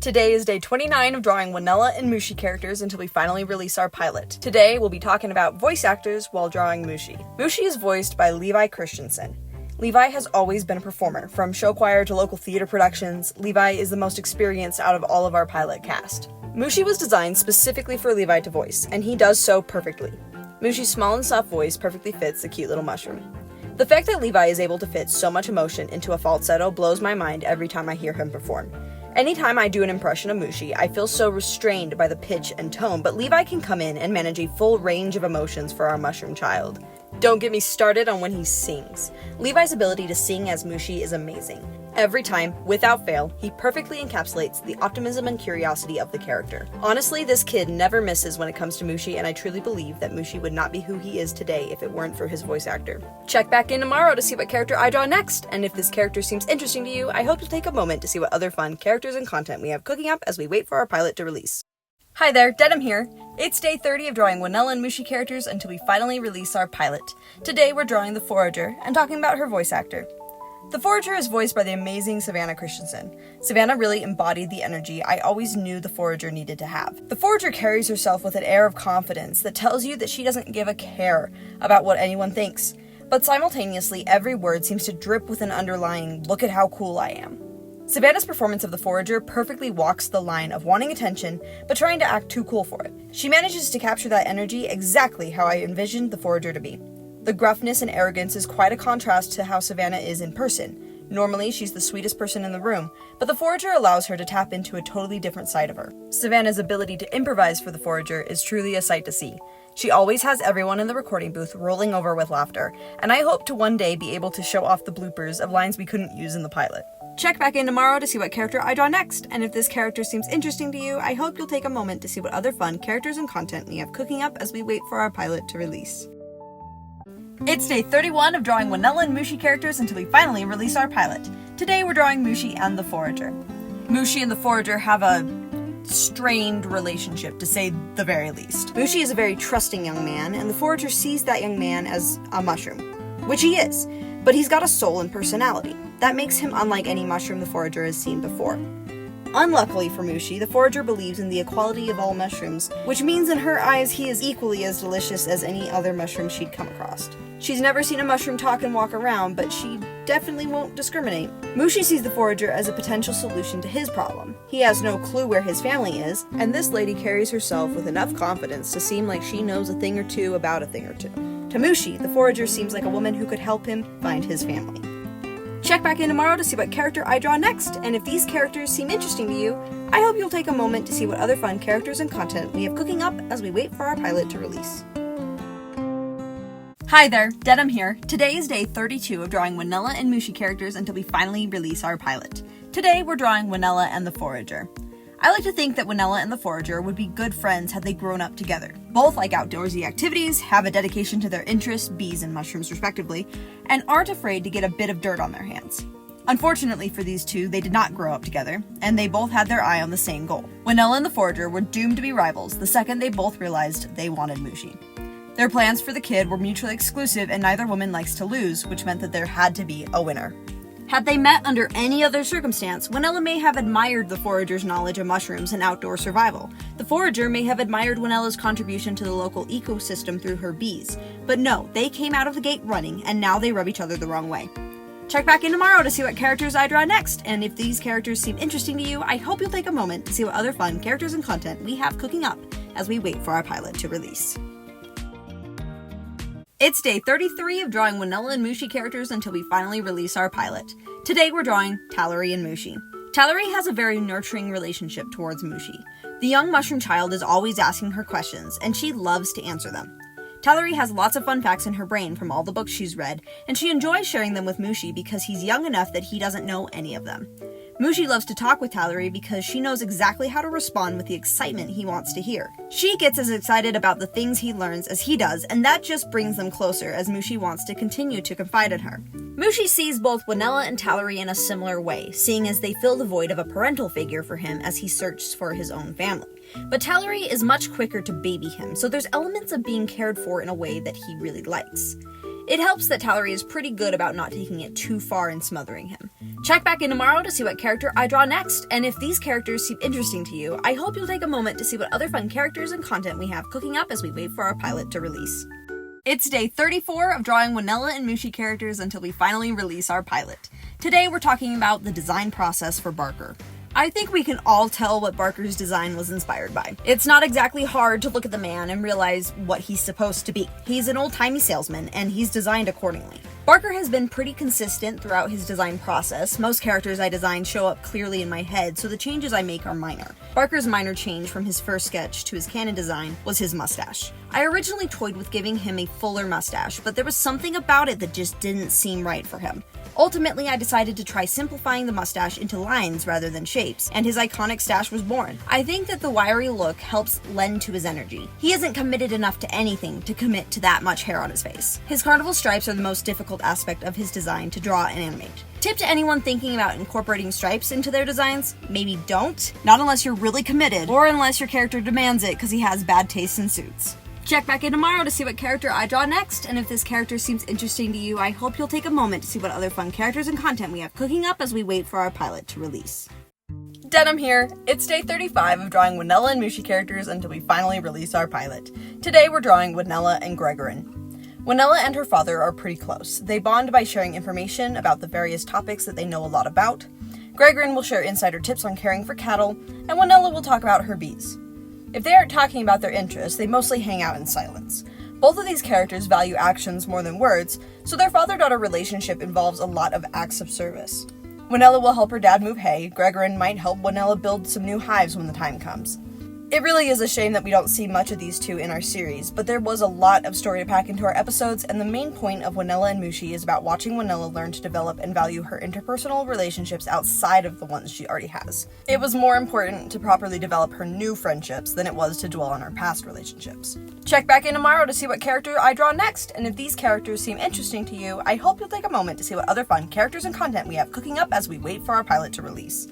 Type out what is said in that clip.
Today is day 29 of drawing Wynella and Mooshie characters until we finally release our pilot. Today, we'll be talking about voice actors while drawing Mooshie. Mooshie is voiced by Levi Christensen. Levi has always been a performer. From show choir to local theater productions, Levi is the most experienced out of all of our pilot cast. Mooshie was designed specifically for Levi to voice, and he does so perfectly. Mooshie's small and soft voice perfectly fits the cute little mushroom. The fact that Levi is able to fit so much emotion into a falsetto blows my mind every time I hear him perform. Anytime I do an impression of Mooshie, I feel so restrained by the pitch and tone, but Levi can come in and manage a full range of emotions for our mushroom child. Don't get me started on when he sings. Levi's ability to sing as Mooshie is amazing. Every time, without fail, he perfectly encapsulates the optimism and curiosity of the character. Honestly, this kid never misses when it comes to Mooshie, and I truly believe that Mooshie would not be who he is today if it weren't for his voice actor. Check back in tomorrow to see what character I draw next, and if this character seems interesting to you, I hope you'll take a moment to see what other fun characters and content we have cooking up as we wait for our pilot to release. Hi there, Dedham here. It's day 30 of drawing Wynella and Mooshie characters until we finally release our pilot. Today we're drawing the Forager and talking about her voice actor. The Forager is voiced by the amazing Savannah Christensen. Savannah really embodied the energy I always knew the Forager needed to have. The Forager carries herself with an air of confidence that tells you that she doesn't give a care about what anyone thinks, but simultaneously every word seems to drip with an underlying, "look at how cool I am." Savannah's performance of the Forager perfectly walks the line of wanting attention, but trying to act too cool for it. She manages to capture that energy exactly how I envisioned the Forager to be. The gruffness and arrogance is quite a contrast to how Savannah is in person. Normally, she's the sweetest person in the room, but the Forager allows her to tap into a totally different side of her. Savannah's ability to improvise for the Forager is truly a sight to see. She always has everyone in the recording booth rolling over with laughter, and I hope to one day be able to show off the bloopers of lines we couldn't use in the pilot. Check back in tomorrow to see what character I draw next, and if this character seems interesting to you, I hope you'll take a moment to see what other fun characters and content we have cooking up as we wait for our pilot to release. It's day 31 of drawing Wynella and Mooshie characters until we finally release our pilot. Today we're drawing Mooshie and the Forager. Mooshie and the Forager have a strained relationship, to say the very least. Mooshie is a very trusting young man, and the Forager sees that young man as a mushroom, which he is, but he's got a soul and personality. That makes him unlike any mushroom the Forager has seen before. Unluckily for Mooshie, the Forager believes in the equality of all mushrooms, which means in her eyes he is equally as delicious as any other mushroom she'd come across. She's never seen a mushroom talk and walk around, but she definitely won't discriminate. Mooshie sees the Forager as a potential solution to his problem. He has no clue where his family is, and this lady carries herself with enough confidence to seem like she knows a thing or two about a thing or two. To Mooshie, the Forager seems like a woman who could help him find his family. Check back in tomorrow to see what character I draw next, and if these characters seem interesting to you, I hope you'll take a moment to see what other fun characters and content we have cooking up as we wait for our pilot to release. Hi there, Dedham here. Today is day 32 of drawing Wynella and Mooshie characters until we finally release our pilot. Today we're drawing Wynella and the Forager. I like to think that Wynella and the Forager would be good friends had they grown up together. Both like outdoorsy activities, have a dedication to their interests, bees and mushrooms respectively, and aren't afraid to get a bit of dirt on their hands. Unfortunately for these two, they did not grow up together, and they both had their eye on the same goal. Wynella and the Forager were doomed to be rivals the second they both realized they wanted Mooshie. Their plans for the kid were mutually exclusive, and neither woman likes to lose, which meant that there had to be a winner. Had they met under any other circumstance, Wynella may have admired the Forager's knowledge of mushrooms and outdoor survival. The Forager may have admired Wynella's contribution to the local ecosystem through her bees. But no, they came out of the gate running, and now they rub each other the wrong way. Check back in tomorrow to see what characters I draw next, and if these characters seem interesting to you, I hope you'll take a moment to see what other fun characters and content we have cooking up as we wait for our pilot to release. It's day 33 of drawing Wynella and Mooshie characters until we finally release our pilot. Today we're drawing Tallery and Mooshie. Tallery has a very nurturing relationship towards Mooshie. The young mushroom child is always asking her questions, and she loves to answer them. Tallery has lots of fun facts in her brain from all the books she's read, and she enjoys sharing them with Mooshie because he's young enough that he doesn't know any of them. Mooshie loves to talk with Tallery because she knows exactly how to respond with the excitement he wants to hear. She gets as excited about the things he learns as he does, and that just brings them closer as Mooshie wants to continue to confide in her. Mooshie sees both Wynella and Tallery in a similar way, seeing as they fill the void of a parental figure for him as he searches for his own family. But Tallery is much quicker to baby him, so there's elements of being cared for in a way that he really likes. It helps that Tallery is pretty good about not taking it too far and smothering him. Check back in tomorrow to see what character I draw next, and if these characters seem interesting to you, I hope you'll take a moment to see what other fun characters and content we have cooking up as we wait for our pilot to release. It's day 34 of drawing Wynella and Mooshie characters until we finally release our pilot. Today we're talking about the design process for Barker. I think we can all tell what Barker's design was inspired by. It's not exactly hard to look at the man and realize what he's supposed to be. He's an old-timey salesman, and he's designed accordingly. Barker has been pretty consistent throughout his design process. Most characters I design show up clearly in my head, so the changes I make are minor. Barker's minor change from his first sketch to his canon design was his mustache. I originally toyed with giving him a fuller mustache, but there was something about it that just didn't seem right for him. Ultimately, I decided to try simplifying the mustache into lines rather than shapes, and his iconic stash was born. I think that the wiry look helps lend to his energy. He isn't committed enough to anything to commit to that much hair on his face. His carnival stripes are the most difficult aspect of his design to draw and animate. Tip to anyone thinking about incorporating stripes into their designs: maybe don't. Not unless you're really committed, or unless your character demands it because he has bad taste in suits. Check back in tomorrow to see what character I draw next, and if this character seems interesting to you, I hope you'll take a moment to see what other fun characters and content we have cooking up as we wait for our pilot to release. Denim here. It's day 35 of drawing Wynella and Mooshie characters until we finally release our pilot. Today we're drawing Wynella and Gregorin. Wynella and her father are pretty close. They bond by sharing information about the various topics that they know a lot about. Gregorin will share insider tips on caring for cattle, and Wynella will talk about her bees. If they aren't talking about their interests, they mostly hang out in silence. Both of these characters value actions more than words, so their father-daughter relationship involves a lot of acts of service. Wynella will help her dad move hay. Gregorin might help Wynella build some new hives when the time comes. It really is a shame that we don't see much of these two in our series, but there was a lot of story to pack into our episodes, and the main point of Wynella and Mooshie is about watching Wynella learn to develop and value her interpersonal relationships outside of the ones she already has. It was more important to properly develop her new friendships than it was to dwell on her past relationships. Check back in tomorrow to see what character I draw next, and if these characters seem interesting to you, I hope you'll take a moment to see what other fun characters and content we have cooking up as we wait for our pilot to release.